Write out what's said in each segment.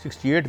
68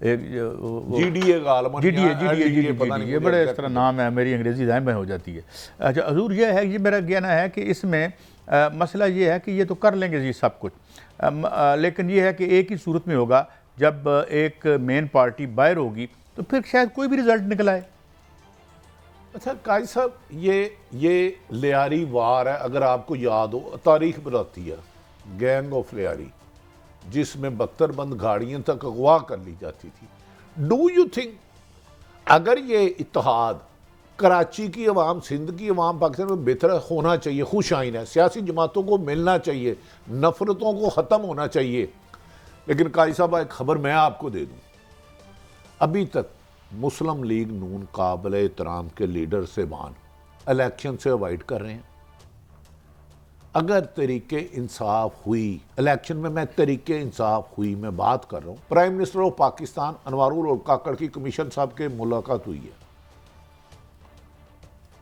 ایک G D A غالباً G D A یہ بڑے اس طرح نام ہے، میری انگریزی دائیں بائیں ہو جاتی ہے. اچھا حضور یہ ہے، یہ میرا کہنا ہے کہ اس میں مسئلہ یہ ہے کہ یہ تو کر لیں گے جی سب کچھ، لیکن یہ ہے کہ ایک ہی صورت میں ہوگا جب ایک مین پارٹی باہر ہوگی تو پھر شاید کوئی بھی رزلٹ نکل آئے. اچھا قائد صاحب، یہ لیاری وار ہے. اگر آپ کو یاد ہو، تاریخ بتاتی ہے گینگ آف لیاری، جس میں بختر بند گاڑیاں تک اغوا کر لی جاتی تھی. ڈو یو تھنک اگر یہ اتحاد کراچی کی عوام، سندھ کی عوام پاکستان میں بہتر ہونا چاہیے، خوش آئین ہے، سیاسی جماعتوں کو ملنا چاہیے، نفرتوں کو ختم ہونا چاہیے. لیکن قائد صاحب ایک خبر میں آپ کو دے دوں، ابھی تک مسلم لیگ نون قابل احترام کے لیڈر صاحبان الیکشن سے اوائڈ کر رہے ہیں. اگر تحریک انصاف ہوئی الیکشن میں تحریک انصاف ہوئی، میں بات کر رہا ہوں، پرائم منسٹر آف پاکستان انوار الحق کاکڑ کی کمیشن صاحب کے ملاقات ہوئی ہے،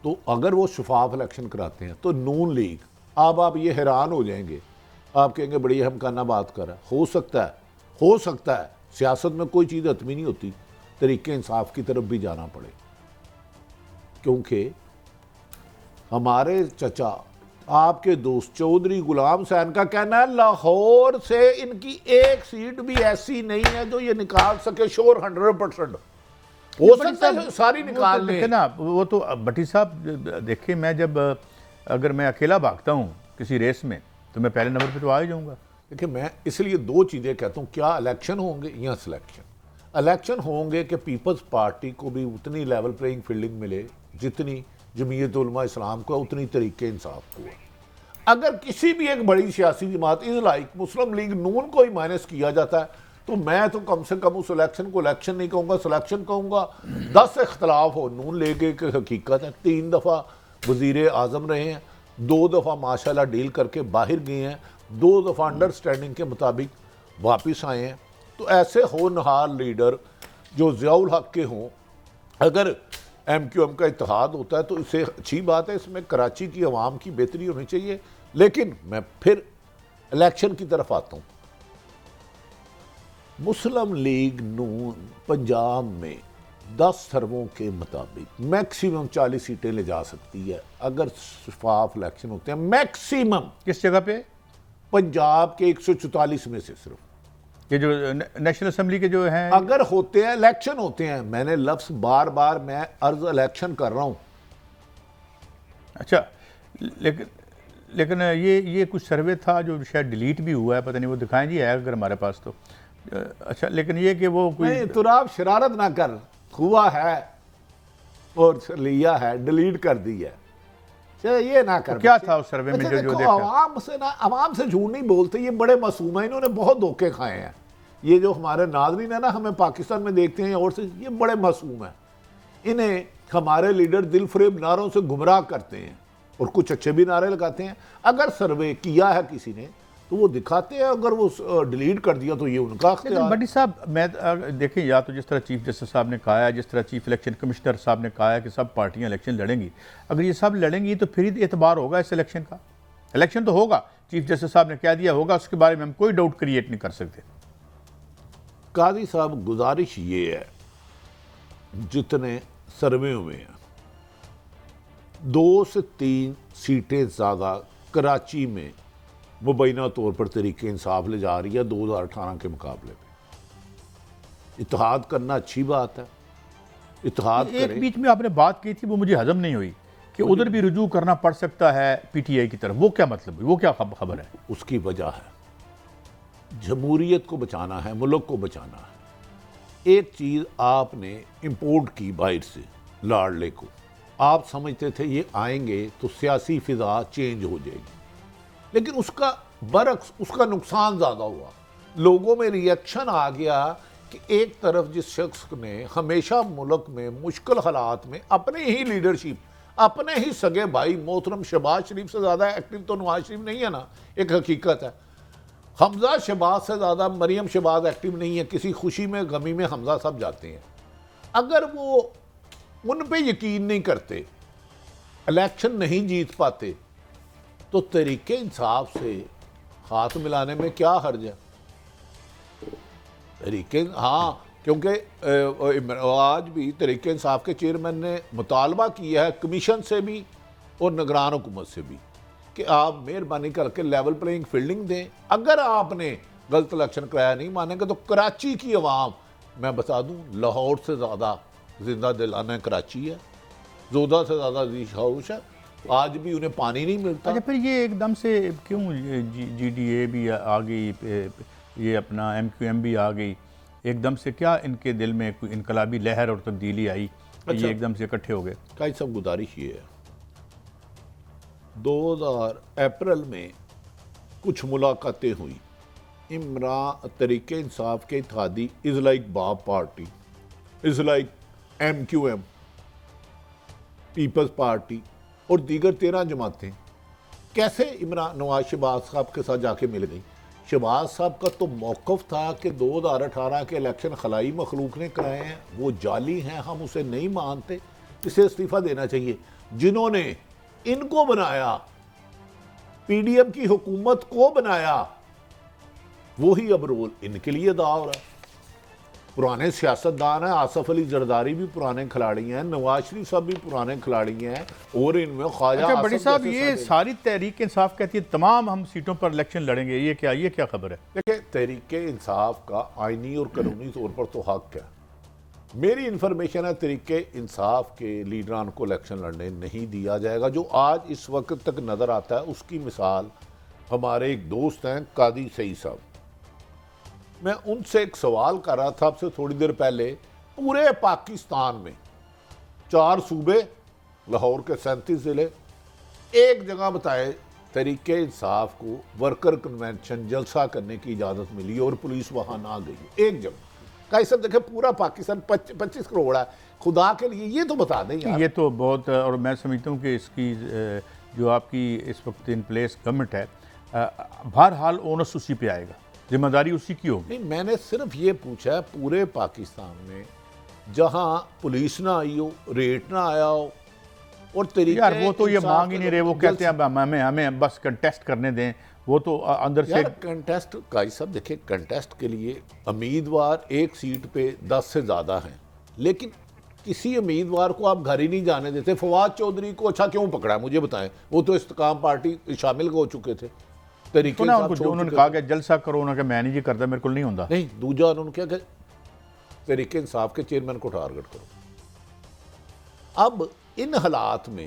تو اگر وہ شفاف الیکشن کراتے ہیں تو نون لیگ، آپ یہ حیران ہو جائیں گے، آپ کہیں گے بڑی ہمکانہ بات کر رہا ہے. ہو سکتا ہے سیاست میں کوئی چیز حتمی نہیں ہوتی، تحریک انصاف کی طرف بھی جانا پڑے، کیونکہ ہمارے چچا آپ کے دوست چودھری غلام حسین کا کہنا ہے لاہور سے ان کی ایک سیٹ بھی ایسی نہیں ہے جو یہ نکال سکے شور 100%. ہو سکتا ہے ساری نکال لیں. وہ تو بٹی صاحب دیکھیں، میں جب اگر میں اکیلا بھاگتا ہوں کسی ریس میں تو میں پہلے نمبر پہ تو آ ہی جاؤں گا. دیکھیں میں اس لیے دو چیزیں کہتا ہوں، کیا الیکشن ہوں گے یا سلیکشن. الیکشن ہوں گے کہ پیپلز پارٹی کو بھی اتنی لیول پلینگ فیلڈنگ ملے جتنی جمعیت علماء اسلام کو، اتنی تحریک انصاف کو. اگر کسی بھی ایک بڑی سیاسی جماعت از لائک مسلم لیگ نون کو ہی مائنس کیا جاتا ہے تو میں تو کم سے کم اس الیکشن کو الیکشن نہیں کہوں گا، سلیکشن کہوں گا. 10 اختلاف ہو، نون لیگ ایک حقیقت ہے، 3 دفعہ وزیر اعظم رہے ہیں، 2 دفعہ ماشاءاللہ ڈیل کر کے باہر گئے ہیں، 2 دفعہ انڈرسٹینڈنگ کے مطابق واپس آئے ہیں. تو ایسے ہونہار لیڈر جو ضیاء الحق کے ہوں، اگر ایم کیو ایم کا اتحاد ہوتا ہے تو اسے اچھی بات ہے، اس میں کراچی کی عوام کی بہتری ہونی چاہیے. لیکن میں پھر الیکشن کی طرف آتا ہوں. مسلم لیگ نون پنجاب میں 10 سرووں کے مطابق میکسیمم 40 سیٹیں لے جا سکتی ہے اگر شفاف الیکشن ہوتے ہیں. میکسیمم کس جگہ پہ؟ پنجاب کے 144 میں سے صرف. یہ جو نیشنل اسمبلی کے جو ہیں اگر ہوتے ہیں، الیکشن ہوتے ہیں، میں نے لفظ بار بار میں عرض الیکشن کر رہا ہوں. اچھا لیکن یہ کچھ سروے تھا جو شاید ڈیلیٹ بھی ہوا ہے، پتہ نہیں، وہ دکھائیں جی ہے اگر ہمارے پاس تو. اچھا لیکن یہ کہ وہ کوئی نہیں، تو آپ شرارت نہ کر، ہوا ہے اور لیا ہے، ڈیلیٹ کر دی ہے، یہ نہ کر. کیا تھا اس سروے میں جو دیکھا؟ عوام سے جھوٹ نہیں بولتے، یہ بڑے معصوم ہیں، انہوں نے بہت دھوکے کھائے ہیں. یہ جو ہمارے ناظرین ہیں نا، ہمیں پاکستان میں دیکھتے ہیں اور سے، یہ بڑے معصوم ہیں. انہیں ہمارے لیڈر دل فریب نعروں سے گمراہ کرتے ہیں اور کچھ اچھے بھی نعرے لگاتے ہیں. اگر سروے کیا ہے کسی نے تو وہ دکھاتے ہیں، اگر وہ ڈیلیٹ کر دیا تو یہ ان کا اختیار ہے. بٹی صاحب میں دیکھیں، یا تو جس طرح چیف جسٹس صاحب نے کہا ہے، جس طرح چیف الیکشن کمشنر صاحب نے کہا ہے کہ سب پارٹیاں الیکشن لڑیں گی، اگر یہ سب لڑیں گی تو پھر ہی اعتبار ہوگا اس الیکشن کا. الیکشن تو ہوگا، چیف جسٹس صاحب نے کہہ دیا ہوگا، اس کے بارے میں ہم کوئی ڈاؤٹ کریٹ نہیں کر سکتے. قاضی صاحب گزارش یہ ہے، جتنے سروے ہوئے ہیں 2 سے 3 سیٹیں زیادہ کراچی میں مبینہ طور پر تحریک انصاف لے جا رہی ہے 2018 کے مقابلے میں. اتحاد کرنا اچھی بات ہے، اتحاد کریں. ایک بیچ میں آپ نے بات کی تھی، وہ مجھے ہضم نہیں ہوئی کہ ادھر بھی رجوع کرنا پڑ سکتا ہے پی ٹی آئی کی طرف. وہ کیا مطلب ہے؟ وہ کیا خبر ہے؟ اس کی وجہ ہے جمہوریت کو بچانا ہے، ملک کو بچانا ہے. ایک چیز آپ نے امپورٹ کی باہر سے، لاڈلے کو. آپ سمجھتے تھے یہ آئیں گے تو سیاسی فضا چینج ہو جائے گی، لیکن اس کا برعکس، اس کا نقصان زیادہ ہوا. لوگوں میں ریئیکشن آ گیا کہ ایک طرف جس شخص نے ہمیشہ ملک میں مشکل حالات میں اپنے ہی لیڈرشپ، اپنے ہی سگے بھائی محترم شہباز شریف سے زیادہ ایکٹیو تو نواز شریف نہیں ہے نا، ایک حقیقت ہے. حمزہ شہباز سے زیادہ مریم شہباز ایکٹیو نہیں ہے، کسی خوشی میں غمی میں حمزہ صاحب جاتے ہیں. اگر وہ ان پہ یقین نہیں کرتے، الیکشن نہیں جیت پاتے، تو تحریک انصاف سے ہاتھ ملانے میں کیا حرج ہے؟ ہاں کیونکہ آج بھی تحریک انصاف کے چیئرمین نے مطالبہ کیا ہے کمیشن سے بھی اور نگران حکومت سے بھی کہ آپ مہربانی کر کے لیول پلینگ فیلڈنگ دیں. اگر آپ نے غلط الیکشن کرایا نہیں مانیں گے تو کراچی کی عوام، میں بتا دوں، لاہور سے زیادہ زندہ دلانہ کراچی ہے، زودہ سے زیادہ عزیز ہاؤس ہے. آج بھی انہیں پانی نہیں ملتا. اچھا پھر یہ ایک دم سے کیوں جی ڈی اے بھی آ گئی، یہ اپنا ایم کیو ایم بھی آ گئی، ایک دم سے کیا ان کے دل میں کوئی انقلابی لہر اور تبدیلی آئی کہ یہ ایک دم سے اکٹھے ہو گئے؟ قائد صاحب گزارش یہ ہے، 2000 اپریل میں کچھ ملاقاتیں ہوئی. عمران تحریک انصاف کے اتحادی is like BAP party, is like M Q M, Peoples Party اور دیگر 13 جماعتیں کیسے عمران نواز شہباز صاحب کے ساتھ جا کے مل گئی. شہباز صاحب کا تو موقف تھا کہ 2018 کے الیکشن خلائی مخلوق نے کرائے ہیں، وہ جعلی ہیں، ہم اسے نہیں مانتے، اسے استعفیٰ دینا چاہیے. جنہوں نے ان کو بنایا، پی ڈی ایم کی حکومت کو بنایا، وہی اب رول ان کے لیے ادا ہو رہا ہے. پرانے سیاستدان ہیں، آصف علی زرداری بھی پرانے کھلاڑی ہیں، نواز شریف صاحب بھی پرانے کھلاڑی ہیں، اور ان میں خواجہ اچھا بڑی آصف صاحب، جیسے یہ ساری تحریک انصاف کہتی ہے تمام ہم سیٹوں پر الیکشن لڑیں گے، یہ کیا خبر ہے؟ دیکھیں، تحریک انصاف کا آئینی اور قانونی طور پر تو حق ہے. میری انفارمیشن ہے تحریک انصاف کے لیڈران کو الیکشن لڑنے نہیں دیا جائے گا. جو آج اس وقت تک نظر آتا ہے اس کی مثال ہمارے ایک دوست ہیں قاضی سعید صاحب. میں ان سے ایک سوال کر رہا تھا اب سے تھوڑی دیر پہلے، پورے پاکستان میں 4 صوبے، لاہور کے 37 ضلع، ایک جگہ بتائے تحریک انصاف کو ورکر کنونشن جلسہ کرنے کی اجازت ملی اور پولیس وہاں نہ گئی. ایک جگہ. قائد صاحب دیکھیں، پورا پاکستان 25 کروڑ ہے، خدا کے لیے یہ تو بتا دیں یار. یہ تو بہت، اور میں سمجھتا ہوں کہ اس کی جو آپ کی اس وقت ان پلیس گورنمنٹ ہے، بہرحال اونس اسی پہ آئے گا، ذمہ داری اسی کی ہوگی. نہیں، میں نے صرف یہ پوچھا ہے پورے پاکستان میں جہاں پولیس نہ آئی ہو، ریٹ نہ آیا ہو، اور طریقے یار وہ تو یہ مانگ ہی نہیں رہے، وہ کہتے ہیں ہمیں بس کنٹیسٹ کرنے دیں. وہ تو اندر سے یار کنٹیسٹ، قائد صاحب دیکھیں، کنٹیسٹ کے لیے امیدوار ایک سیٹ پہ 10 سے زیادہ ہیں، لیکن کسی امیدوار کو آپ گھر ہی نہیں جانے دیتے. فواد چودھری کو اچھا کیوں پکڑا ہے مجھے بتائیں، وہ تو استقام پارٹی شامل ہو چکے تھے. انہوں نے کہا کہ جلسہ کرو، انہوں نے کہا میں نہیں جی کرتا، میرے کو نہیں ہوتا. نہیں، دوجا انہوں نے کیا کہ تحریک انصاف کے چیئرمین کو ٹارگٹ کرو. اب ان حالات میں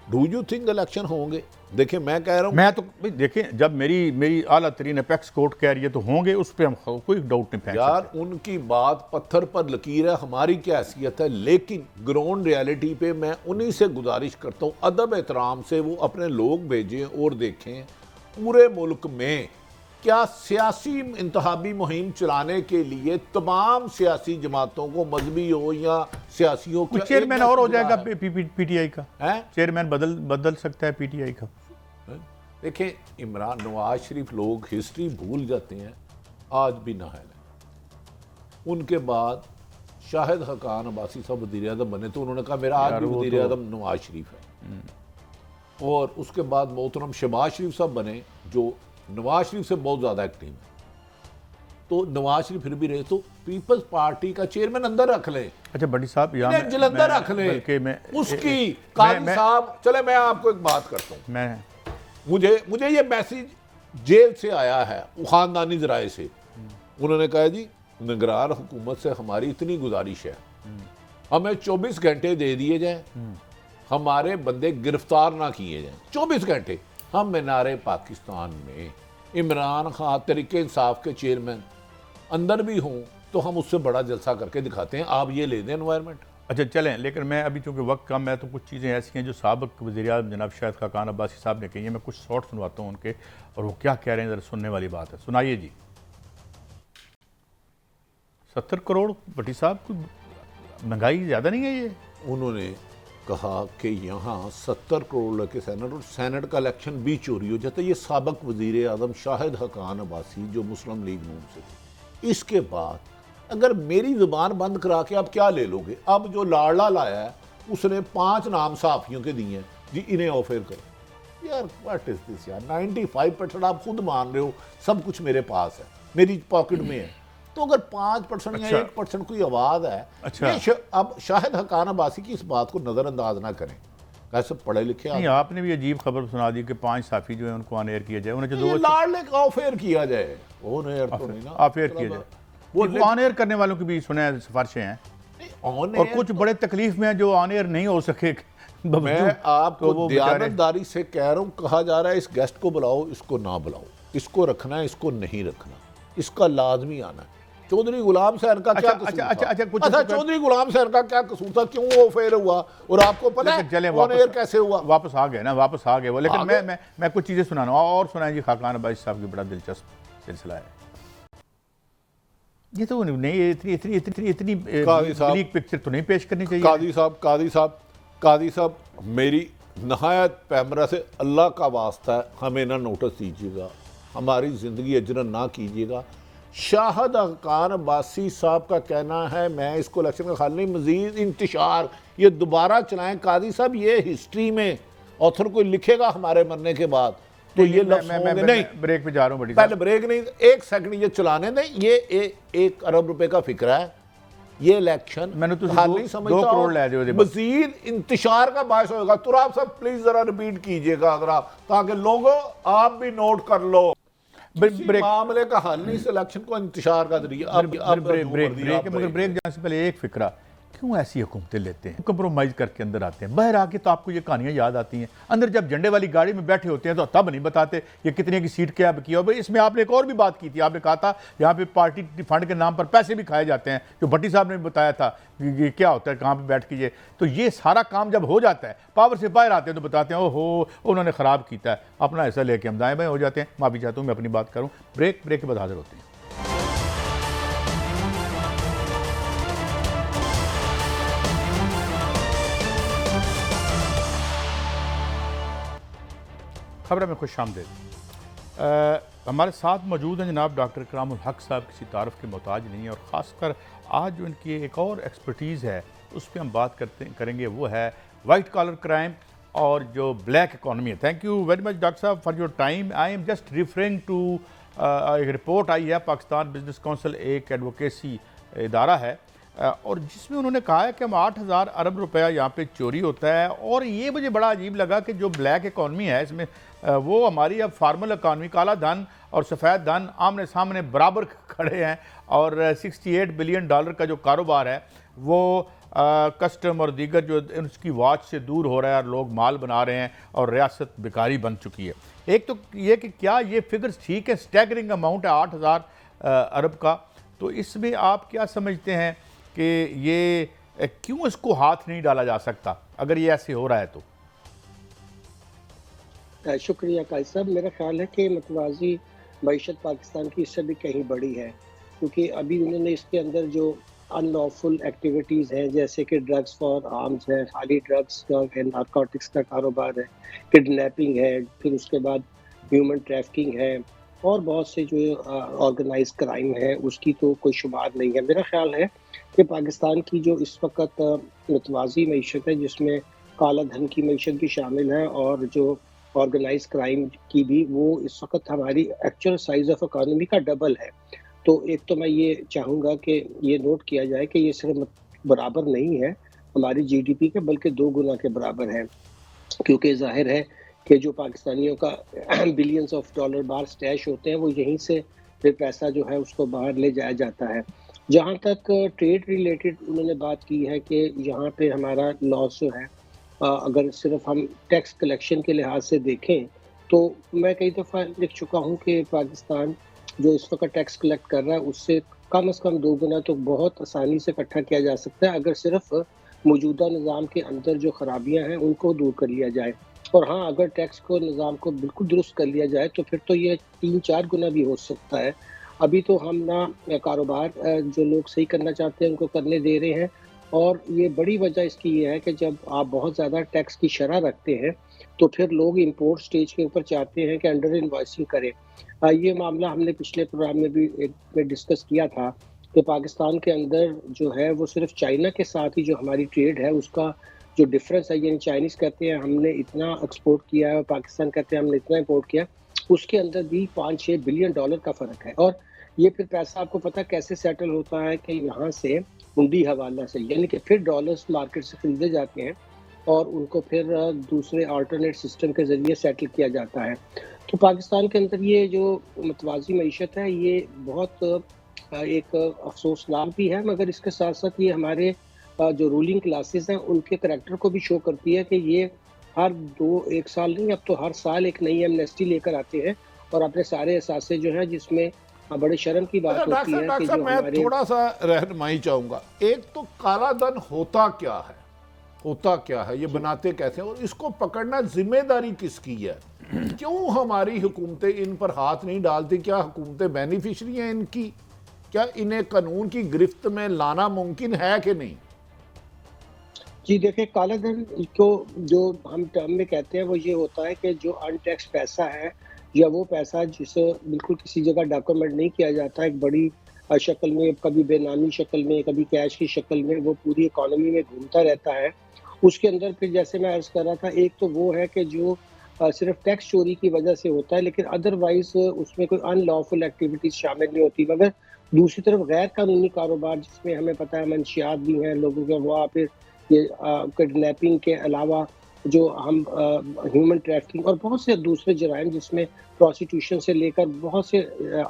ڈو یو تھنک الیکشن ہوں گے؟ دیکھیں میں کہہ رہا ہوں، میں تو دیکھیں جب میری اعلیٰ ترین اپیکس کورٹ کہہ رہی ہے تو ہوں گے، اس پہ ہم کوئی ڈاؤٹ نہیں پھینک یار سکتے. ان کی بات پتھر پر لکیر ہے، ہماری کیا حیثیت ہے، لیکن گراؤنڈ ریالٹی پہ میں انہی سے گزارش کرتا ہوں ادب احترام سے وہ اپنے لوگ بھیجیں اور دیکھیں پورے ملک میں کیا سیاسی انتخابی مہم چلانے کے لیے تمام سیاسی جماعتوں کو، مذہبی ہو یا سیاسیوں کو، چیئرمین اور ہو جائے گا پی ٹی آئی کا، ہے چیئرمین بدل سکتا ہے پی ٹی آئی کا. دیکھیں عمران نواز شریف، لوگ ہسٹری بھول جاتے ہیں، آج بھی نااہل ہیں. ان کے بعد شاہد حقان عباسی صاحب وزیر اعظم بنے تو انہوں نے کہا میرا آج بھی وزیر اعظم نواز شریف ہے. اور اس کے بعد محترم شہباز شریف صاحب بنے جو نواز شریف سے بہت زیادہ ایکٹیو ہیں. تو نواز شریف پھر بھی رہے تو پیپلز پارٹی کا چیئرمین اندر رکھ لیں. اچھا بڑی صاحب انہیں جلندر رکھ لیں. اس کی قاضی صاحب، چلے میں آپ کو ایک بات کرتا ہوں، مجھے یہ میسیج جیل سے آیا ہے خاندانی ذرائع سے. انہوں نے کہا جی نگران حکومت سے ہماری اتنی گزارش ہے، ہمیں 24 گھنٹے دے دیے جائیں، ہمارے بندے گرفتار نہ کیے جائیں. 24 گھنٹے ہم مینار پاکستان میں عمران خان تحریک انصاف کے چیئرمین اندر بھی ہوں تو ہم اس سے بڑا جلسہ کر کے دکھاتے ہیں. آپ یہ لے دیں انوائرمنٹ. اچھا چلیں، لیکن میں ابھی چونکہ وقت کم ہے تو کچھ چیزیں ایسی ہیں جو سابق وزیر اعظم جناب شاہد خاقان عباسی صاحب نے کہی ہیں. میں کچھ شارٹ سنواتا ہوں ان کے، اور وہ کیا کہہ رہے ہیں، ذرا سننے والی بات ہے. سنائیے جی. 70 کروڑ بٹی صاحب، مہنگائی زیادہ نہیں ہے یہ؟ انہوں نے کہا کہ یہاں 70 کروڑ لے کے سینٹ، اور سینٹ کا الیکشن بھی چوری ہو جاتا ہے. یہ سابق وزیر اعظم شاہد حقان عباسی جو مسلم لیگ نون سے تھے. اس کے بعد اگر میری زبان بند کرا کے آپ کیا لے لو گے؟ اب جو لاڑلا لایا ہے اس نے 5 نام صحافیوں کے دیے ہیں، جی انہیں آفر کرو. یار واٹ از دس یار، 95% آپ خود مان رہے ہو سب کچھ میرے پاس ہے، میری پاکٹ میں ہے. تو اگر 5% یا 1% کوئی آواز ہے, اب شاہد حقان عباسی کی اس بات کو نظر انداز نہ کریں, کیسے پڑھے لکھے نہیں, آپ نے بھی عجیب خبر سنا دی کہ 5 صحافی جو ہیں ان کو آن ایئر کیا جائے, انہیں جو لاڈلے کا آف ایئر کیا جائے, آن ایئر تو نہیں نا, آف ایئر کیا جائے. وہ آن ایئر کرنے والوں کی بھی سنا سفارشیں ہیں, اور کچھ بڑے تکلیف میں ہیں جو آن ایئر نہیں ہو سکے. میں آپ کو دیانتداری سے کہہ رہا ہوں, کہا جا رہا ہے اس گیسٹ کو بلاؤ, اس کو نہ بلاؤ, اس کو رکھنا ہے, اس کو نہیں رکھنا, اس کا لازمی آنا ہے. چودھری غلام حسین کا کیا قصور تھا؟ چودھری غلام حسین کا کیا قصور تھا؟ کیوں وہ فیل ہوا؟ اور آپ کو پتہ ہے آن ایئر کیسے ہوا؟ واپس آ گئے نا, واپس آ گئے وہ. لیکن میں کچھ چیزیں سنانا ہوں, اور سنائیں جی. خاقان عباسی صاحب کی بڑا دلچسپ سلسلہ ہے یہ. تو نہیں اتنی بلیک پکچر تو نہیں پیش کرنی چاہیے. قاضی صاحب میری نہایت پیمرا سے اللہ کا واسطہ ہے, ہمیں نہ نوٹس دیجیے گا, ہماری زندگی اجرا نہ کیجیے گا. شاہد حقان عباسی صاحب کا کہنا ہے میں اس کو الیکشن کا خیال نہیں, مزید انتشار یہ دوبارہ چلائیں. قاضی صاحب یہ ہسٹری میں آتھر کوئی لکھے گا ہمارے مرنے کے بعد تو یہ لفظ ہوں گے. نہیں, بریک پہ جا رہا ہوں, بڑی پہلے بریک نہیں, 1 سیکنڈ یہ چلانے دیں. یہ 1 ارب روپے کا فکرہ ہے, یہ الیکشن میں نے تو حال نہیں سمجھتا 2 کروڑ لے دے, مزید انتشار کا باعث ہوگا. تراب صاحب پلیز ذرا ریپیٹ کیجئے گا اگر آپ, تاکہ لوگوں آپ بھی نوٹ کر لو. معاملے کا حل نہیں, اس الیکشن کو انتشار کا ذریعہ. مگر بریک جانے سے پہلے ایک فکرہ, کیوں ایسی حکومتیں لیتے ہیں, کمپرومائز کر کے اندر آتے ہیں, باہر آ کے تو آپ کو یہ کہانیاں یاد آتی ہیں, اندر جب جھنڈے والی گاڑی میں بیٹھے ہوتے ہیں تو تب نہیں بتاتے یہ کتنے کی سیٹ کیا کیا. اس میں آپ نے ایک اور بھی بات کی تھی, آپ نے کہا تھا یہاں پہ پارٹی فنڈ کے نام پر پیسے بھی کھائے جاتے ہیں, جو بھٹی صاحب نے بھی بتایا تھا یہ کیا ہوتا ہے, کہاں پہ بیٹھ کیجئے. تو یہ سارا کام جب ہو جاتا ہے, پاور سے باہر آتے ہیں تو بتاتے ہیں اوہو انہوں نے خراب کیتا ہے, اپنا ایسا لے کے ہم دائیں بائیں ہو جاتے ہیں. معافی چاہتا ہوں, میں اپنی بات کروں. بریک کے بعد حاضر ہوتے ہیں. خبریں میں خوش آمدید. ہمارے ساتھ موجود ہیں جناب ڈاکٹر اکرام الحق صاحب, کسی تعارف کے محتاج نہیں ہیں, اور خاص کر آج جو ان کی ایک اور ایکسپرٹیز ہے اس پہ ہم بات کریں گے, وہ ہے وائٹ کالر کرائم اور جو بلیک اکانومی ہے. Thank you very much doctor صاحب for your time. I am just referring to ایک رپورٹ آئی ہے, پاکستان بزنس کونسل ایک ایڈوکیسی ادارہ ہے, اور جس میں انہوں نے کہا ہے کہ ہم 8,000 ارب روپیہ یہاں پہ چوری ہوتا ہے. اور یہ مجھے بڑا عجیب لگا کہ جو بلیک اکانومی ہے اس میں وہ ہماری اب فارمل اکانومی, کالا دھن اور سفید دھن آمنے سامنے برابر کھڑے ہیں, اور $68 بلین کا جو کاروبار ہے وہ کسٹم اور دیگر جو اس کی واچ سے دور ہو رہا ہے, اور لوگ مال بنا رہے ہیں, اور ریاست بیکاری بن چکی ہے. ایک تو یہ کہ کیا یہ فگرز ٹھیک ہے, سٹیگرنگ اماؤنٹ ہے 8,000 ارب کا, تو اس میں آپ کیا سمجھتے ہیں کہ یہ کیوں اس کو ہاتھ نہیں ڈالا جا سکتا اگر یہ ایسے ہو رہا ہے تو؟ شکریہ قائد صاحب. میرا خیال ہے کہ متوازی معیشت پاکستان کی اس سے بھی کہیں بڑی ہے, کیونکہ ابھی انہوں نے اس کے اندر جو ان لافل ایکٹیویٹیز ہیں جیسے کہ ڈرگز فار آرمز ہے, خالی ڈرگز کا نارکوٹکس کا کاروبار ہے, کڈنیپنگ ہے, پھر اس کے بعد ہیومن ٹریفکنگ ہے, اور بہت سے جو آرگنائز کرائم ہے اس کی تو کوئی شمار نہیں ہے. میرا خیال ہے کہ پاکستان کی جو اس وقت متوازی معیشت ہے جس میں کالا دھن کی معیشت بھی شامل ہے اور جو آرگنائز کرائم کی بھی, وہ اس وقت ہماری ایکچوئل سائز آف اکانومی کا ڈبل ہے. تو ایک تو میں یہ چاہوں گا کہ یہ نوٹ کیا جائے کہ یہ صرف برابر نہیں ہے ہماری جی ڈی پی کے, بلکہ 2 گنا کے برابر ہے, کیونکہ ظاہر ہے کہ جو پاکستانیوں کا بلینز آف ڈالر باہر سٹیش ہوتے ہیں وہ یہیں سے پھر پیسہ جو ہے اس کو باہر لے جایا جاتا ہے. جہاں تک ٹریڈ ریلیٹڈ انہوں نے بات کی ہے کہ یہاں پہ ہمارا لاس جو ہے, اگر صرف ہم ٹیکس کلیکشن کے لحاظ سے دیکھیں تو میں کئی دفعہ لکھ چکا ہوں کہ پاکستان جو اس وقت ٹیکس کلیکٹ کر رہا ہے اس سے کم از کم 2 گنا تو بہت آسانی سے اکٹھا کیا جا سکتا ہے اگر صرف موجودہ نظام کے اندر جو خرابیاں ہیں ان کو دور کر لیا جائے. اور ہاں, اگر ٹیکس کو نظام کو بالکل درست کر لیا جائے تو پھر تو یہ 3-4 گنا بھی ہو سکتا ہے. ابھی تو ہم نہ کاروبار جو لوگ صحیح کرنا چاہتے ہیں ان کو کرنے دے رہے ہیں, اور یہ بڑی وجہ اس کی یہ ہے کہ جب آپ بہت زیادہ ٹیکس کی شرح رکھتے ہیں تو پھر لوگ امپورٹ سٹیج کے اوپر چاہتے ہیں کہ انڈر انوائسنگ کریں. یہ معاملہ ہم نے پچھلے پروگرام میں بھی ڈسکس کیا تھا کہ پاکستان کے اندر جو ہے وہ صرف چائنا کے ساتھ ہی جو ہماری ٹریڈ ہے اس کا جو ڈفرینس ہے, یعنی چائنیز کہتے ہیں ہم نے اتنا ایکسپورٹ کیا ہے اور پاکستان کہتے ہیں ہم نے اتنا امپورٹ کیا, اس کے اندر بھی $5-6 بلین کا فرق ہے. اور یہ پھر پیسہ آپ کو پتہ کیسے سیٹل ہوتا ہے کہ یہاں سے ہنڈی حوالہ سے، یعنی کہ پھر ڈالرز مارکیٹ سے خریدے جاتے ہیں اور ان کو پھر دوسرے آلٹرنیٹ سسٹم کے ذریعے سیٹل کیا جاتا ہے. تو پاکستان کے اندر یہ جو متوازی معیشت ہے یہ بہت ایک افسوسناک بھی ہے، مگر اس کے ساتھ ساتھ یہ ہمارے جو رولنگ کلاسز ہیں ان کے کریکٹر کو بھی شو کرتی ہے کہ یہ ہر ایک سال نہیں، اب تو ہر سال ایک نئی ایمنیسٹی لے کر آتے ہیں اور اپنے سارے اثاثے جو ہیں، جس میں بڑے شرم کی بات ہوتی ہے کہ جو میں ہمارے تھوڑا سا رہنمائی چاہوں گا. ایک تو کالا دھن ہوتا کیا ہے، یہ بناتے کیسے ہیں، اور اس کو پکڑنا ذمہ داری کس کی ہے؟ کیوں ہماری حکومتیں ان پر ہاتھ نہیں ڈالتی؟ کیا حکومتیں بینیفیشری ہیں ان کی؟ کیا انہیں قانون کی گرفت میں لانا ممکن ہے کہ نہیں؟ جی دیکھیں، کالا دھن کو جو ہم ٹرم میں کہتے ہیں وہ یہ ہوتا ہے کہ جو ان ٹیکس پیسہ ہے یا وہ پیسہ جسے بالکل کسی جگہ ڈاکومنٹ نہیں کیا جاتا، ایک بڑی شکل میں، کبھی بے نامی شکل میں، کبھی کیش کی شکل میں، وہ پوری اکانومی میں گھومتا رہتا ہے. اس کے اندر پھر جیسے میں عرض کر رہا تھا، ایک تو وہ ہے کہ جو صرف ٹیکس چوری کی وجہ سے ہوتا ہے، لیکن ادروائز اس میں کوئی ان لافل ایکٹیویٹیز شامل نہیں ہوتی. مگر دوسری طرف غیر قانونی کاروبار جس میں ہمیں پتہ ہے منشیات بھی ہیں لوگوں کے، وہ پھر یہ کڈنیپنگ کے علاوہ جو ہم ہیومن ٹریفکنگ اور بہت سے دوسرے جرائم جس میں پروسٹیوشن سے لے کر بہت سے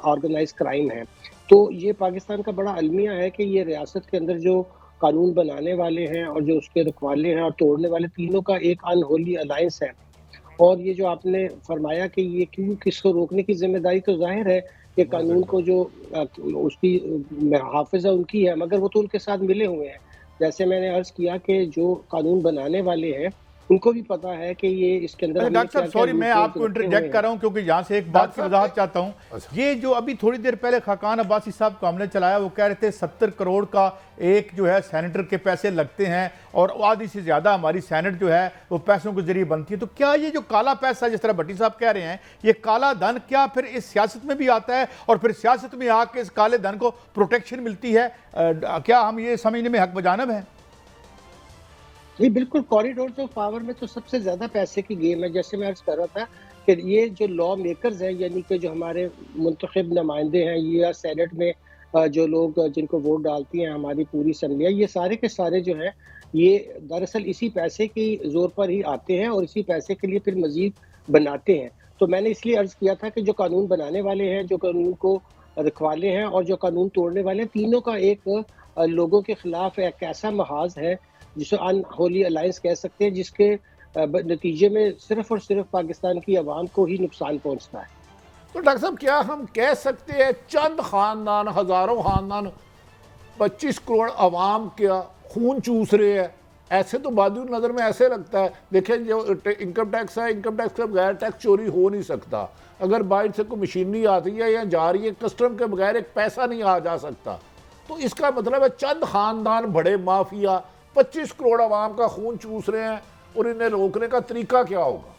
آرگنائز کرائم ہیں. تو یہ پاکستان کا بڑا المیہ ہے کہ یہ ریاست کے اندر جو قانون بنانے والے ہیں اور جو اس کے رکھوالے ہیں اور توڑنے والے، تینوں کا ایک انہولی الائنس ہے. اور یہ جو آپ نے فرمایا کہ یہ کیوں کس کو روکنے کی ذمہ داری، تو ظاہر ہے کہ قانون کو جو اس کی حافظ ہے ان کی ہے، مگر وہ تو ان کے ساتھ ملے ہوئے ہیں. جیسے میں نے عرض کیا کہ جو قانون بنانے والے ہیں ان کو بھی پتا ہے کہ یہ اس کے اندر ڈاکٹر صاحب سوری میں آپ کو انٹرجیکٹ کر رہا ہوں کیونکہ یہاں سے ایک بات کی وضاحت چاہتا ہوں. یہ جو ابھی تھوڑی دیر پہلے خاقان عباسی صاحب کو ہم نے چلایا، وہ کہہ رہے تھے 70 کروڑ کا ایک جو ہے سینیٹر کے پیسے لگتے ہیں اور آدھی سے زیادہ ہماری سینٹ جو ہے وہ پیسوں کے ذریعے بنتی ہے. تو کیا یہ جو کالا پیسہ جس طرح بھٹی صاحب کہہ رہے ہیں، یہ کالا دھن کیا پھر اس سیاست میں بھی آتا ہے اور پھر سیاست میں آ کے اس کالے دھن کو پروٹیکشن ملتی ہے؟ کیا ہم یہ سمجھنے میں حق بجانب ہیں؟ جی بالکل، کوریڈورز آف پاور میں تو سب سے زیادہ پیسے کی گیم ہے. جیسے میں عرض کر رہا تھا کہ یہ جو لا میکرز ہیں، یعنی کہ جو ہمارے منتخب نمائندے ہیں یا سینٹ میں جو لوگ جن کو ووٹ ڈالتی ہیں ہماری پوری اسمبلیاں، یہ سارے کے سارے جو ہیں یہ دراصل اسی پیسے کی زور پر ہی آتے ہیں اور اسی پیسے کے لیے پھر مزید بناتے ہیں. تو میں نے اس لیے عرض کیا تھا کہ جو قانون بنانے والے ہیں، جو قانون کو رکھوالے ہیں اور جو قانون توڑنے والے ہیں، تینوں کا ایک لوگوں کے خلاف ایک ایسا محاذ ہے جسے ان ہولی الائنس کہہ سکتے ہیں، جس کے نتیجے میں صرف اور صرف پاکستان کی عوام کو ہی نقصان پہنچتا ہے. تو ڈاکٹر صاحب کیا ہم کہہ سکتے ہیں چند خاندان، ہزاروں خاندان 25 کروڑ عوام کا خون چوس رہے ہیں؟ ایسے تو بادی نظر میں ایسے لگتا ہے. دیکھیں جو انکم ٹیکس ہے، انکم ٹیکس کے بغیر ٹیکس چوری ہو نہیں سکتا. اگر باہر سے کوئی مشینری آتی ہے یا جا رہی ہے، کسٹم کے بغیر ایک پیسہ نہیں آ جا سکتا. تو اس کا مطلب ہے چند خاندان بڑے مافیا 25 کروڑ عوام کا خون چوس رہے ہیں، اور انہیں روکنے کا طریقہ کیا ہوگا؟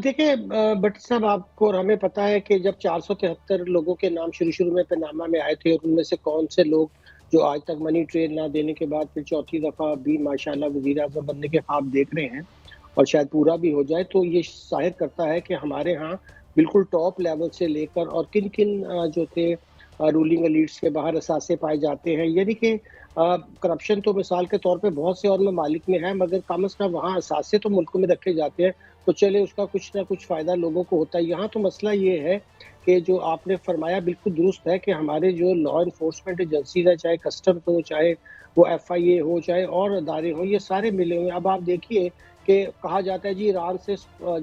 دیکھیں بٹ صاحب، آپ کو اور ہمیں پتا ہے کہ جب 473 لوگوں کے نام شروع میں پیناما میں آئے تھے اور ان میں سے کون سے لوگ جو آج تک منی ٹرین نہ دینے کے بعد پھر چوتھی دفعہ بھی ماشاءاللہ وزیر اعظم بننے کے خواب دیکھ رہے ہیں اور شاید پورا بھی ہو جائے، تو یہ ظاہر کرتا ہے کہ ہمارے ہاں بالکل ٹاپ لیول سے لے کر اور کن کن جو تھے رولنگ ایلیٹس کے باہر اثاثے پائے جاتے ہیں. یعنی کہ کرپشن تو مثال کے طور پہ بہت سے اور ممالک میں ہے، مگر کم از کم وہاں اثاثے تو ملکوں میں رکھے جاتے ہیں تو چلے اس کا کچھ نہ کچھ فائدہ لوگوں کو ہوتا ہے. یہاں تو مسئلہ یہ ہے کہ جو آپ نے فرمایا بالکل درست ہے کہ ہمارے جو لا انفورسمنٹ ایجنسیز ہیں، چاہے کسٹم ہو، چاہے وہ FIA ہو، چاہے اور ادارے ہوں، یہ سارے ملے ہوئے ہیں. اب آپ دیکھیے کہ کہا جاتا ہے جی ایران سے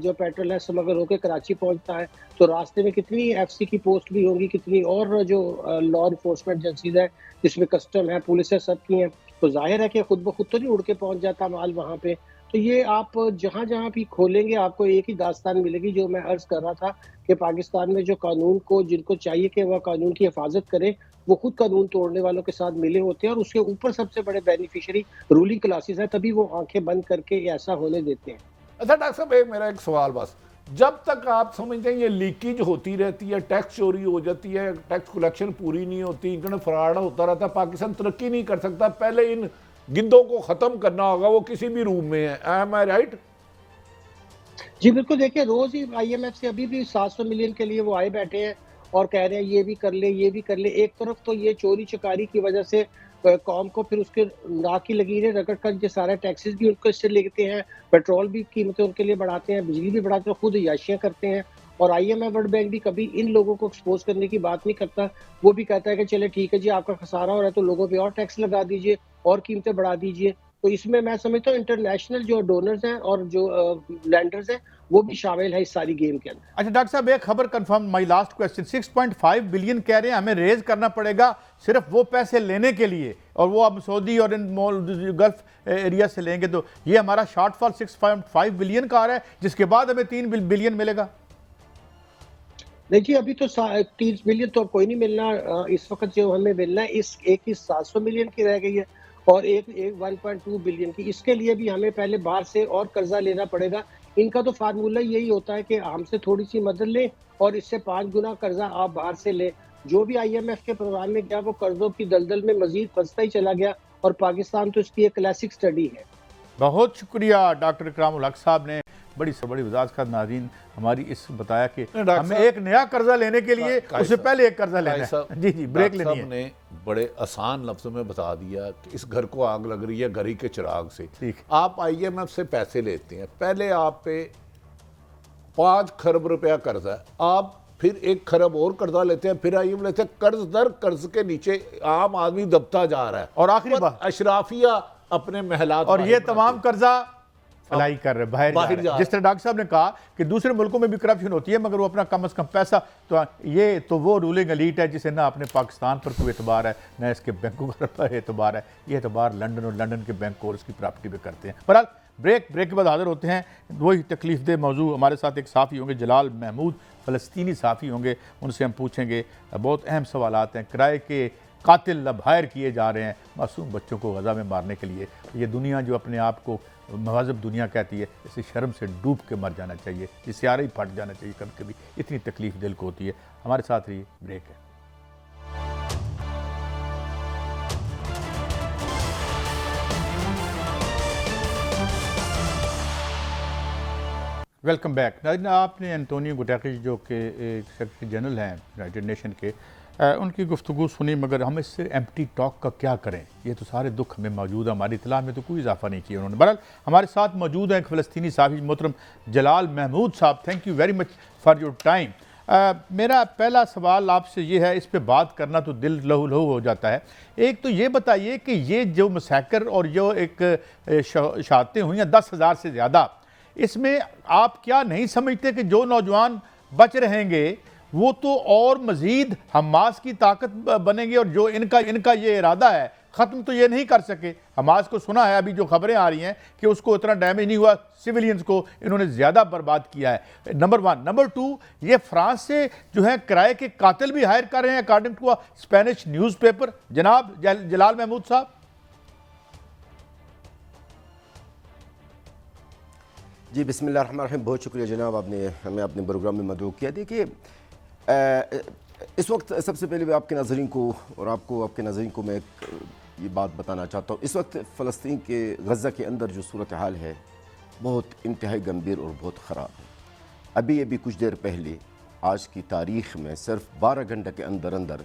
جو پیٹرول ہے سمگل ہو کے کراچی پہنچتا ہے، تو راستے میں کتنی FC کی پوسٹ بھی ہوں گی، کتنی اور جو لا انفورسمنٹ ایجنسیز ہیں جس میں کسٹم ہے، پولیس ہے، سب کی ہیں. تو ظاہر ہے کہ خود بخود تو نہیں اڑ کے پہنچ جاتا مال وہاں پہ. تو یہ آپ جہاں جہاں بھی کھولیں گے آپ کو ایک ہی داستان ملے گی. جو میں عرض کر رہا تھا کہ پاکستان میں جو قانون کو جن کو چاہیے کہ وہ قانون کی حفاظت کریں، وہ خود قانون توڑنے والوں کے ساتھ ملے ہوتے ہیں اور اس کے اوپر سب سے بڑے بینیفیشری رولنگ کلاسز ہیں، تبھی وہ آنکھیں بند کر کے ایسا ہونے دیتے ہیں. اچھا ڈاکٹر صاحب، میرا ایک سوال بس، جب تک آپ سمجھتے ہیں یہ لیکیج ہوتی رہتی ہے، ٹیکس چوری ہو جاتی ہے، ٹیکس کلیکشن پوری نہیں ہوتی، انکم فراڈ ہوتا رہتا ہے، پاکستان ترقی نہیں کر سکتا. پہلے ان گندوں کو ختم کرنا ہوگا، وہ کسی بھی روم میں ہے. am I right؟ جی بالکل. دیکھیں روز ہی IMF سے ابھی بھی 700 ملین کے لیے وہ آئے بیٹھے ہیں اور کہہ رہے ہیں یہ بھی کر لے یہ بھی کر لے. ایک طرف تو یہ چوری چکاری کی وجہ سے قوم کو پھر اس کے ناک کی لکیریں رگڑ کر یہ سارا ٹیکسز بھی ان کو اس سے لیتے ہیں, پیٹرول بھی قیمتیں ان کے لیے بڑھاتے ہیں, بجلی بھی بڑھاتے ہیں, خود عیاشیاں کرتے ہیں. اور I M F World Bank بھی کبھی ان لوگوں کو ایکسپوز کرنے کی بات نہیں کرتا. وہ بھی کہتا ہے کہ چلے ٹھیک ہے جی آپ کا خسارہ ہو رہا ہے تو لوگوں پہ اور ٹیکس لگا دیجئے اور قیمتیں بڑھا دیجئے. تو اس میں سمجھتا ہوں انٹرنیشنل جو ڈونرز ہیں اور جو لینڈرز ہیں وہ بھی شامل ہیں اس ساری گیم کے اندر. اچھا ڈاکٹر صاحب ایک خبر confirm, my last question, 6.5 billion کہہ رہے ہیں ہمیں ریز کرنا پڑے گا صرف وہ پیسے لینے کے لیے, اور وہ اب سعودی اور ان گلف ایریا سے لیں گے, تو یہ ہمارا شارٹ فال 6.5 بلین کا آ رہا ہے جس کے بعد ہمیں 3 بلین ملے گا. دیکھیے ابھی تو 30 بلین تو کوئی نہیں ملنا اس وقت. جو ہمیں ملنا ہے اس ایک کی 700 ملین کی رہ گئی ہے اور ایک 1.2 بلین کی. اس کے لیے بھی ہمیں پہلے باہر سے اور قرضہ لینا پڑے گا. ان کا تو فارمولہ یہی ہوتا ہے کہ ہم سے تھوڑی سی مدد لیں اور اس سے 5 گنا قرضہ آپ باہر سے لیں. جو بھی آئی ایم ایف کے پروگرام میں گیا وہ قرضوں کی دلدل میں مزید پھنستا ہی چلا گیا, اور پاکستان تو اس کی ایک کلاسک سٹڈی ہے. بہت شکریہ ڈاکٹر اکرام الحق صاحب نے بڑی سے بڑی وضاحت کا ناظرین ہماری اس بتایا کہ ہمیں ایک نیا قرضہ لینے کے لیے اس سے پہلے ایک قرضہ لینا ہے. جی بریک لینی ہے. صاحب نے بڑے آسان لفظوں میں بتا دیا کہ اس گھر کو آگ لگ رہی ہے گھر ہی کے چراغ سے. آپ آئی ایم ایف سے پیسے لیتے ہیں, پہلے آپ پہ 5 خرب روپیہ قرضہ ہے, آپ پھر 1 خرب اور قرضہ لیتے ہیں, پھر آئی ایم لیتے ہیں, قرض در قرض کے نیچے عام آدمی دبتا جا رہا ہے. اور آخری بات اشرافیہ اپنے محلات, اور یہ تمام قرضہ فلائی کر رہے باہر جا رہے ہیں. جس طرح ڈاکٹر صاحب نے کہا کہ دوسرے ملکوں میں بھی کرپشن ہوتی ہے مگر وہ اپنا کم از کم پیسہ, تو یہ تو وہ رولنگ ایلیٹ ہے جسے نہ اپنے پاکستان پر کوئی اعتبار ہے نہ اس کے بینکوں پر اعتبار ہے. یہ اعتبار لنڈن اور لنڈن کے بینک اور اس کی پراپرٹی پہ کرتے ہیں. بہرحال بریک کے بعد حاضر ہوتے ہیں. وہی تکلیف دہ موضوع, ہمارے ساتھ ایک صحافی ہوں گے جلال محمود, فلسطینی صحافی ہوں گے, ان سے ہم پوچھیں گے بہت اہم سوالات ہیں. کرائے کے قاتل اب ہائر کیے جا رہے ہیں معصوم بچوں کو غزہ میں مارنے کے لیے. یہ دنیا جو اپنے آپ کو مہذب دنیا کہتی ہے, اسے شرم سے ڈوب کے مر جانا چاہیے, اس سیارہ ہی پھٹ جانا چاہیے کبھی کبھی, اتنی تکلیف دل کو ہوتی ہے. ہمارے ساتھ رہیے, بریک ہے. Welcome back. آپ نے انٹونیو گٹیرش جو کہ سیکرٹری جنرل ہیں یونائٹڈ نیشن کے, ان کی گفتگو سنی, مگر ہم اس سے ایمپٹی ٹاک کا کیا کریں. یہ تو سارے دکھ ہمیں موجود ہے, ہماری اطلاع میں تو کوئی اضافہ نہیں کیا انہوں نے. بہرحال ہمارے ساتھ موجود ہیں ایک فلسطینی صحافی محترم جلال محمود صاحب. Thank you very much for your time. میرا پہلا سوال آپ سے یہ ہے, اس پہ بات کرنا تو دل لہو لہو ہو جاتا ہے. ایک تو یہ بتائیے کہ یہ جو مسیکر اور جو ایک شہادتیں ہوئی ہیں 10,000 سے زیادہ, اس میں آپ کیا نہیں سمجھتے کہ جو نوجوان بچ رہیں گے وہ تو اور مزید حماس کی طاقت بنیں گے, اور جو ان کا یہ ارادہ ہے ختم تو یہ نہیں کر سکے. حماس کو سنا ہے ابھی جو خبریں آ رہی ہیں کہ اس کو اتنا ڈیمیج نہیں ہوا, سیولینز کو انہوں نے زیادہ برباد کیا ہے. نمبر 1. نمبر 2, یہ فرانس سے جو ہے کرائے کے قاتل بھی ہائر کر رہے ہیں according to Spanish newspaper. جناب جلال محمود صاحب. جی بسم اللہ الرحمن الرحیم. بہت شکریہ جناب, آپ نے ہمیں اپنے پروگرام میں مدعو کیا. دیکھیے اس وقت سب سے پہلے میں آپ کے ناظرین کو اور آپ کے ناظرین کو میں یہ بات بتانا چاہتا ہوں. اس وقت فلسطین کے غزہ کے اندر جو صورتحال ہے بہت انتہائی گمبھیر اور بہت خراب ہے. ابھی کچھ دیر پہلے آج کی تاریخ میں صرف 12 گھنٹے کے اندر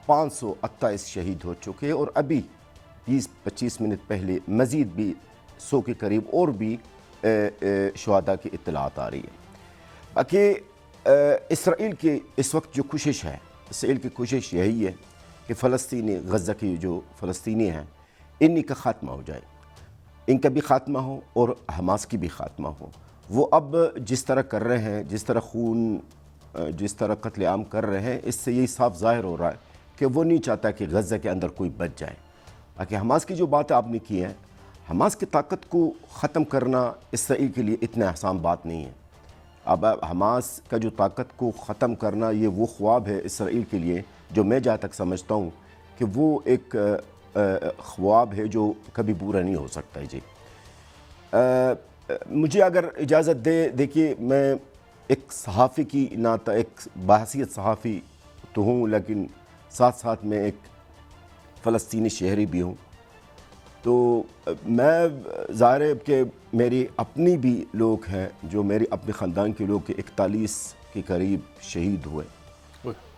528 شہید ہو چکے ہیں, اور ابھی 20-25 منٹ پہلے مزید بھی 100 کے قریب اور بھی شہداء کی اطلاعات آ رہی ہے. باقی اسرائیل کی اس وقت جو کوشش ہے, اسرائیل کی کوشش یہی ہے کہ فلسطینی غزہ کی جو فلسطینی ہیں انہی کا خاتمہ ہو جائے, ان کا بھی خاتمہ ہو اور حماس کی بھی خاتمہ ہو. وہ اب جس طرح کر رہے ہیں, جس طرح قتل عام کر رہے ہیں, اس سے یہی صاف ظاہر ہو رہا ہے کہ وہ نہیں چاہتا کہ غزہ کے اندر کوئی بچ جائے. باقی حماس کی جو بات آپ نے کی ہے, حماس کی طاقت کو ختم کرنا اسرائیل کے لیے اتنا آسان بات نہیں ہے. اب حماس کا جو طاقت کو ختم کرنا یہ وہ خواب ہے اسرائیل کے لیے جو میں جہاں تک سمجھتا ہوں کہ وہ ایک خواب ہے جو کبھی پورا نہیں ہو سکتا ہے. جی مجھے اگر اجازت دے, دیکھیے میں ایک صحافی کی ناطہ ایک بحیثیت صحافی تو ہوں, لیکن ساتھ ساتھ میں ایک فلسطینی شہری بھی ہوں. تو میں ظاہر ہے کہ میری اپنی بھی لوگ ہیں جو میری اپنے خاندان کے لوگ 41 کے قریب شہید ہوئے.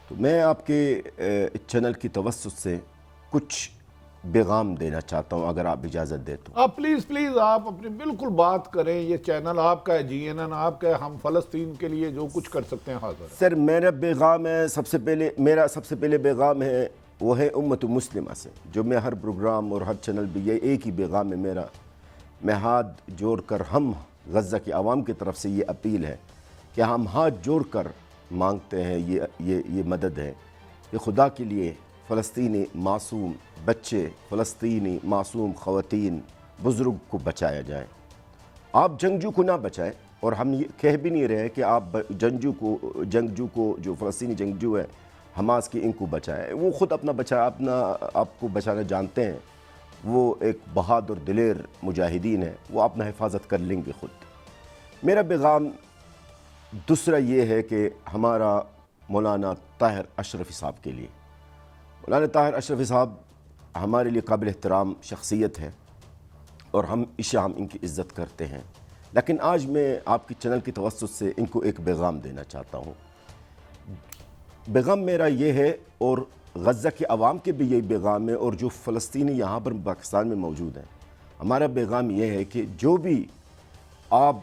تو میں آپ کے چینل کی توسط سے کچھ پیغام دینا چاہتا ہوں، اگر آپ اجازت دیں تو۔ آپ پلیز آپ اپنی بالکل بات کریں، یہ چینل آپ کا ہے، GNN آپ کا ہے، ہم فلسطین کے لیے جو کچھ کر سکتے ہیں حاضر ہیں۔ سر میرا پیغام ہے، میرا سب سے پہلے پیغام ہے وہ ہے امت مسلمہ سے، جو میں ہر پروگرام اور ہر چینل بھی یہ ایک ہی پیغام ہے میرا، میں ہاتھ جوڑ کر ہم غزہ کی عوام کی طرف سے یہ اپیل ہے کہ ہم ہاتھ جوڑ کر مانگتے ہیں یہ مدد ہے کہ خدا کے لیے فلسطینی معصوم بچے، فلسطینی معصوم خواتین، بزرگ کو بچایا جائے۔ آپ جنگجو کو نہ بچائیں، اور ہم یہ کہہ بھی نہیں رہے کہ آپ جنگجو کو جو فلسطینی جنگجو ہے حماس کی، ان کو بچائیں، وہ خود آپ کو بچانا جانتے ہیں، وہ ایک بہادر دلیر مجاہدین ہیں، وہ اپنا حفاظت کر لیں گے خود۔ میرا پیغام دوسرا یہ ہے کہ ہمارا مولانا طاہر اشرفی صاحب کے لیے، مولانا طاہر اشرفی صاحب ہمارے لیے قابل احترام شخصیت ہے، اور ہم ان کی عزت کرتے ہیں، لیکن آج میں آپ کی چینل کی توسط سے ان کو ایک پیغام دینا چاہتا ہوں۔ پیغام میرا یہ ہے، اور غزہ کے عوام کے بھی یہی پیغام ہے، اور جو فلسطینی یہاں پر پاکستان میں موجود ہیں، ہمارا پیغام یہ ہے کہ جو بھی آپ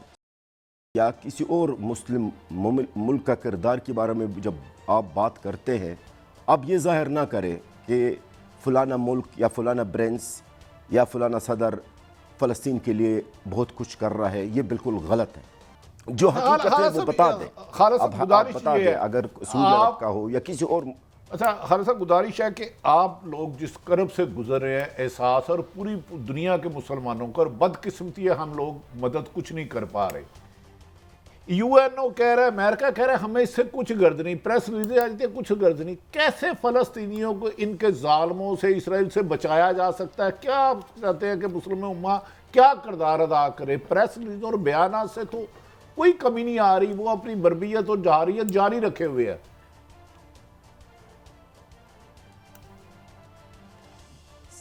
یا کسی اور مسلم ملک کا کردار کے بارے میں جب آپ بات کرتے ہیں، آپ یہ ظاہر نہ کریں کہ فلانا ملک یا فلانا برنس یا فلانا صدر فلسطین کے لیے بہت کچھ کر رہا ہے، یہ بالکل غلط ہے۔ جو حقیقت ہے وہ بتا دیں، آپ بتا دیں، اگر سعودی عرب کا ہو یا کسی اور۔ اچھا خالد صاحب، گزارش ہے کہ آپ لوگ جس کرب سے گزر رہے ہیں، احساس، اور پوری دنیا کے مسلمانوں کو، اور بدقسمتی ہے ہم لوگ مدد کچھ نہیں کر پا رہے۔ UN کہہ رہا ہے، امریکہ کہہ رہا ہے ہمیں اس سے کچھ غرض نہیں، پریس ریلیز آتی ہے کچھ غرض نہیں۔ کیسے فلسطینیوں کو ان کے ظالموں سے، اسرائیل سے بچایا جا سکتا ہے؟ کیا آپ چاہتے ہیں کہ مسلم امہ کیا کردار ادا کرے؟ پریس ریلیز اور بیانات سے تو کوئی کمی نہیں آ رہی، وہ اپنی بربریت اور جہریت جاری رکھے ہوئے ہے۔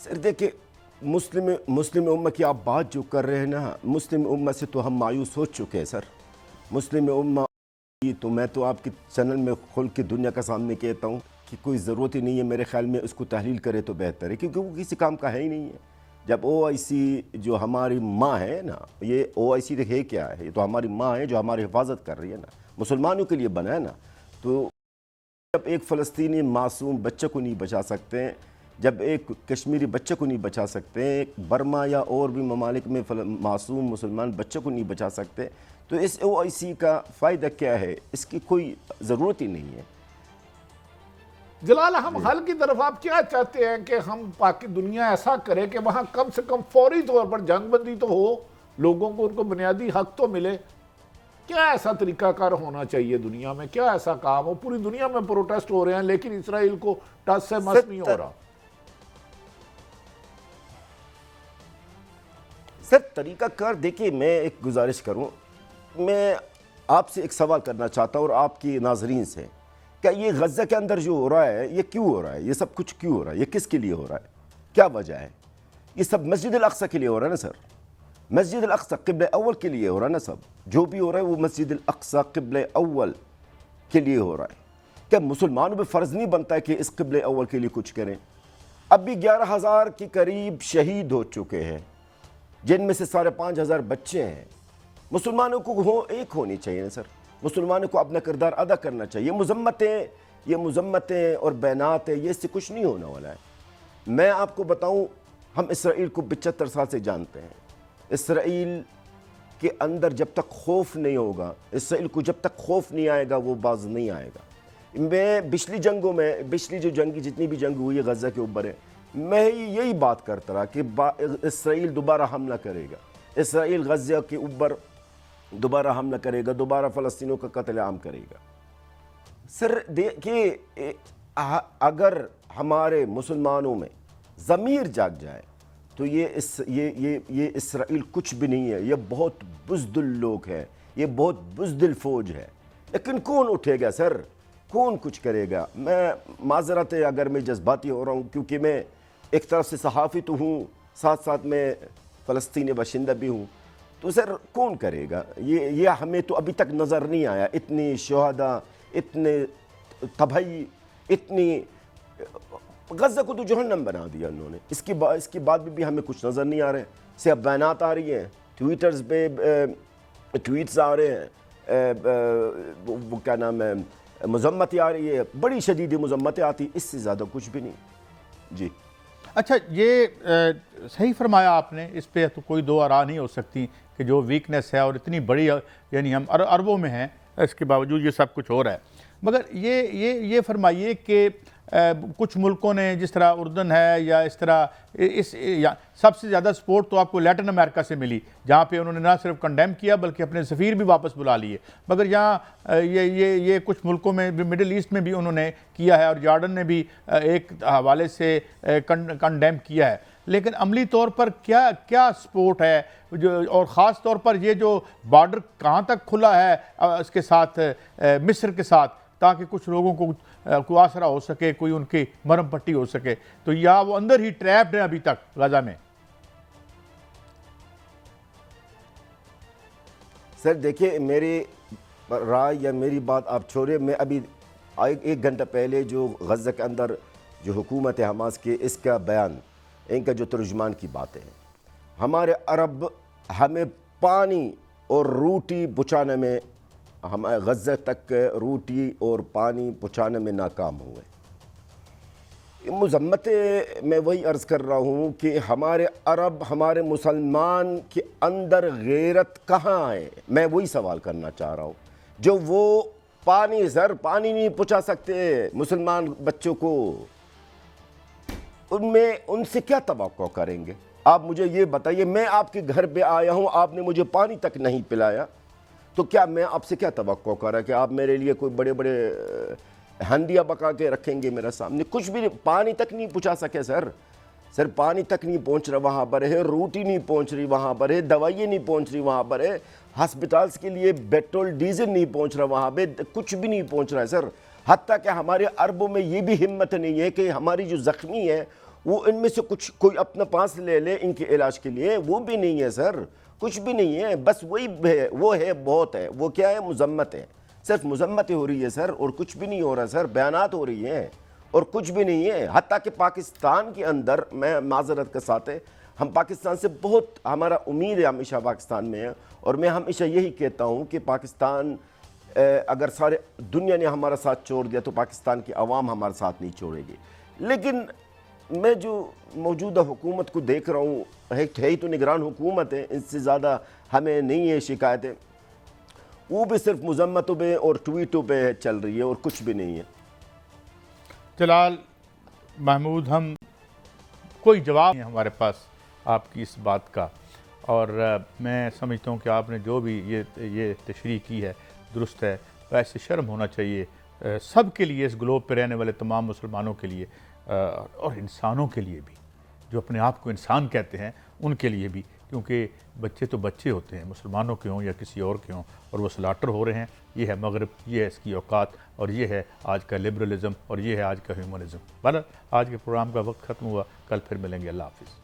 سر دیکھیں، مسلم امہ کی آپ بات جو کر رہے ہیں نا، مسلم امہ سے تو ہم مایوس ہو چکے ہیں سر۔ مسلم امہ تو میں تو آپ کے چینل میں کھل کے دنیا کا سامنے کہتا ہوں کہ کوئی ضرورت ہی نہیں ہے، میرے خیال میں اس کو تحلیل کرے تو بہتر ہے، کیونکہ وہ کسی کام کا ہے ہی نہیں ہے۔ جب OIC جو ہماری ماں ہے نا، یہ OIC ہے کیا ہے؟ یہ تو ہماری ماں ہے جو ہماری حفاظت کر رہی ہے نا، مسلمانوں کے لیے بنا ہے نا۔ تو جب ایک فلسطینی معصوم بچے کو نہیں بچا سکتے ہیں، جب ایک کشمیری بچے کو نہیں بچا سکتے ہیں، ایک برما یا اور بھی ممالک میں معصوم مسلمان بچے کو نہیں بچا سکتے، تو اس OIC کا فائدہ کیا ہے؟ اس کی کوئی ضرورت ہی نہیں ہے۔ جلال، ہم حل کی طرف آپ کیا چاہتے ہیں کہ ہم پاکی دنیا ایسا کرے کہ وہاں کم سے کم فوری طور پر جنگ بندی تو ہو، لوگوں کو ان کو بنیادی حق تو ملے؟ کیا ایسا طریقہ کار ہونا چاہیے دنیا میں؟ کیا ایسا کام ہو؟ پوری دنیا میں پروٹیسٹ ہو رہے ہیں، لیکن اسرائیل کو ٹس سے مس نہیں ہو رہا۔ سر طریقہ کار دیکھیے، میں ایک گزارش کروں، میں آپ سے ایک سوال کرنا چاہتا ہوں اور آپ کی ناظرین سے، کیا یہ غزہ کے اندر جو ہو رہا ہے یہ کیوں ہو رہا ہے؟ یہ سب کچھ کیوں ہو رہا ہے؟ یہ کس کے لیے ہو رہا ہے؟ کیا وجہ ہے؟ یہ سب مسجد الاقصی کے لیے ہو رہا ہے نا سر، مسجد الاقصی قبلہ اول کے لیے ہو رہا ہے نا، سب جو بھی ہو رہا ہے وہ مسجد الاقصی قبلہ اول کے لیے ہو رہا ہے۔ کیا مسلمانوں پہ فرض نہیں بنتا ہے کہ اس قبلہ اول کے لیے کچھ کریں؟ اب بھی 11,000 کے قریب شہید ہو چکے ہیں، جن میں سے 5,500 بچے ہیں۔ مسلمانوں کو ایک ہونی چاہیے نا سر، مسلمانوں کو اپنا کردار ادا کرنا چاہیے۔ یہ مذمتیں اور بیانات ہیں، یہ اس سے کچھ نہیں ہونے والا ہے۔ میں آپ کو بتاؤں، ہم اسرائیل کو 75 سال سے جانتے ہیں۔ اسرائیل کے اندر جب تک خوف نہیں ہوگا، اسرائیل کو جب تک خوف نہیں آئے گا، وہ باز نہیں آئے گا۔ میں پچھلی جو جنگی جتنی بھی جنگ ہوئی ہے غزہ کے اوپر ہے، میں یہی بات کرتا رہا کہ اسرائیل دوبارہ حملہ کرے گا، اسرائیل غزہ کے اوپر دوبارہ حملہ کرے گا، دوبارہ فلسطینیوں کا قتل عام کرے گا۔ سر دیکھیے، اگر ہمارے مسلمانوں میں ضمیر جاگ جائے تو یہ اسرائیل کچھ بھی نہیں ہے، یہ بہت بزدل لوگ ہیں، یہ بہت بزدل فوج ہے۔ لیکن کون اٹھے گا سر؟ کون کچھ کرے گا؟ میں معذرت ہے اگر میں جذباتی ہو رہا ہوں، کیونکہ میں ایک طرف سے صحافی تو ہوں، ساتھ ساتھ میں فلسطینی باشندہ بھی ہوں، تو سر کون کرے گا؟ یہ ہمیں تو ابھی تک نظر نہیں آیا، اتنی شہداء، اتنے تباہی اتنی غزہ کو تو جہنم بنا دیا انہوں نے. اس کے بعد بھی ہمیں کچھ نظر نہیں آ رہے. صرف بیانات آ رہی ہیں, ٹویٹرز پہ ٹویٹس آ رہے ہیں, وہ کیا نام ہے, مذمتیں آ رہی ہے, بڑی شدید مذمتیں آتی, اس سے زیادہ کچھ بھی نہیں. جی اچھا, یہ صحیح فرمایا آپ نے, اس پہ تو کوئی دو آراء نہیں ہو سکتی کہ جو ویکنیس ہے اور اتنی بڑی, یعنی ہم اربوں میں ہیں, اس کے باوجود یہ سب کچھ ہو رہا ہے. مگر یہ فرمائیے کہ کچھ ملکوں نے, جس طرح اردن ہے یا اس طرح, سب سے زیادہ سپورٹ تو آپ کو لیٹن امریکہ سے ملی, جہاں پہ انہوں نے نہ صرف کنڈیم کیا بلکہ اپنے سفیر بھی واپس بلا لیے. مگر یہاں یہ کچھ ملکوں میں, مڈل ایسٹ میں بھی انہوں نے کیا ہے, اور جارڈن نے بھی ایک حوالے سے کنڈیم کیا ہے. لیکن عملی طور پر کیا سپورٹ ہے, اور خاص طور پر یہ جو بارڈر کہاں تک کھلا ہے اس کے ساتھ, مصر کے ساتھ, تاکہ کچھ لوگوں کو کوئی آسرا ہو سکے, کوئی ان کی مرہم پٹی ہو سکے, تو یا وہ اندر ہی ٹریپڈ ہیں ابھی تک غزہ میں؟ سر دیکھیں, میری رائے یا میری بات آپ چھوڑے, میں ابھی ایک گھنٹہ پہلے جو غزہ کے اندر جو حکومت حماس کے, اس کا بیان, ان کا جو ترجمان کی باتیں ہیں, ہمارے عرب ہمیں پانی اور روٹی پہنچانے میں, ہم غزہ تک روٹی اور پانی پہنچانے میں ناکام ہوئے. مذمت میں وہی عرض کر رہا ہوں کہ ہمارے عرب, ہمارے مسلمان کے اندر غیرت کہاں ہے, میں وہی سوال کرنا چاہ رہا ہوں. جو وہ پانی نہیں پہنچا سکتے مسلمان بچوں کو, ان سے کیا توقع کریں گے؟ آپ مجھے یہ بتائیے, میں آپ کے گھر پہ آیا ہوں, آپ نے مجھے پانی تک نہیں پلایا, تو کیا میں آپ سے کیا توقع کر رہا کہ آپ میرے لیے کوئی بڑے بڑے ہنڈیاں پکا کے رکھیں گے میرے سامنے؟ کچھ بھی پانی تک نہیں پہنچا سکے سر پانی تک نہیں پہنچ رہا وہاں پر ہے, روٹی نہیں پہنچ رہی وہاں پر ہے, دوائیں نہیں پہنچ رہی وہاں پر ہے, ہسپتالز کے لیے پیٹرول ڈیزل نہیں پہنچ رہا وہاں پہ, کچھ بھی نہیں پہنچ رہا ہے سر. حتیٰ کہ ہمارے عربوں میں یہ بھی ہمت نہیں ہے کہ ہماری جو زخمی ہے وہ ان میں سے کچھ کوئی اپنا پاس لے لے ان کے علاج کے لیے, وہ بھی نہیں ہے سر, کچھ بھی نہیں ہے. بس وہی ہے, وہ ہے, بہت ہے. وہ کیا ہے؟ مذمت ہے, صرف مذمت ہو رہی ہے سر, اور کچھ بھی نہیں ہو رہا سر. بیانات ہو رہی ہیں اور کچھ بھی نہیں ہے. حتیٰ کہ پاکستان کے اندر, میں معذرت کے ساتھ ہے, ہم پاکستان سے بہت, ہمارا امید ہے ہمیشہ پاکستان میں ہے, اور میں ہمیشہ یہی کہتا ہوں کہ پاکستان, اگر سارے دنیا نے ہمارا ساتھ چھوڑ دیا تو پاکستان کی عوام ہمارا ساتھ نہیں چھوڑے گی. لیکن میں جو موجودہ حکومت کو دیکھ رہا ہوں, ہے ہی تو نگران حکومت ہے, ان سے زیادہ ہمیں نہیں ہے شکایتیں, وہ بھی صرف مذمتوں پہ اور ٹویٹوں پہ چل رہی ہے اور کچھ بھی نہیں ہے. جلال محمود, ہم کوئی جواب نہیں ہمارے پاس آپ کی اس بات کا, اور میں سمجھتا ہوں کہ آپ نے جو بھی یہ تشریح کی ہے درست ہے. ویسے شرم ہونا چاہیے سب کے لیے, اس گلوب پہ رہنے والے تمام مسلمانوں کے لیے, اور انسانوں کے لیے بھی, جو اپنے آپ کو انسان کہتے ہیں ان کے لیے بھی, کیونکہ بچے تو بچے ہوتے ہیں, مسلمانوں کے ہوں یا کسی اور کے ہوں, اور وہ سلاٹر ہو رہے ہیں. یہ ہے مغرب, یہ ہے اس کی اوقات, اور یہ ہے آج کا لبرلزم, اور یہ ہے آج کا ہیومنزم. بہرحال آج کے پروگرام کا وقت ختم ہوا, کل پھر ملیں گے. اللہ حافظ.